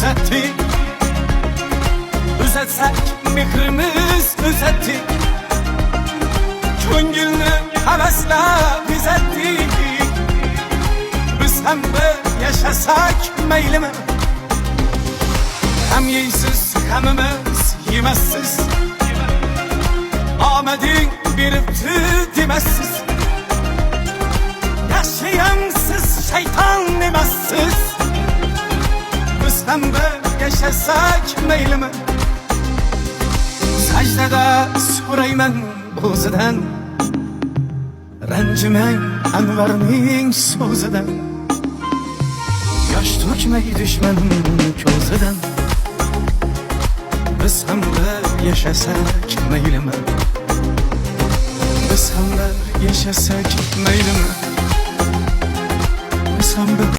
uzatdik. Uzatsak mehrimiz uzatdik. Ko'ngilni havaslab uzatdik. Biz ham bir yashasak maylimi? Ham yeysiz, hamimiz yemassiz. Omading beribdi demassiz. Yaşayansiz şeytan emassiz. Biz ham bir yashasak maylimi? Sajdada so'rayman o'zidan, ranjimang Anvarning so'zidan. Yosh to'kmay dushmanim ko'zidan. Biz ham bir yashasak maylimi? Biz ham bir yashasak maylimi? Biz ham bir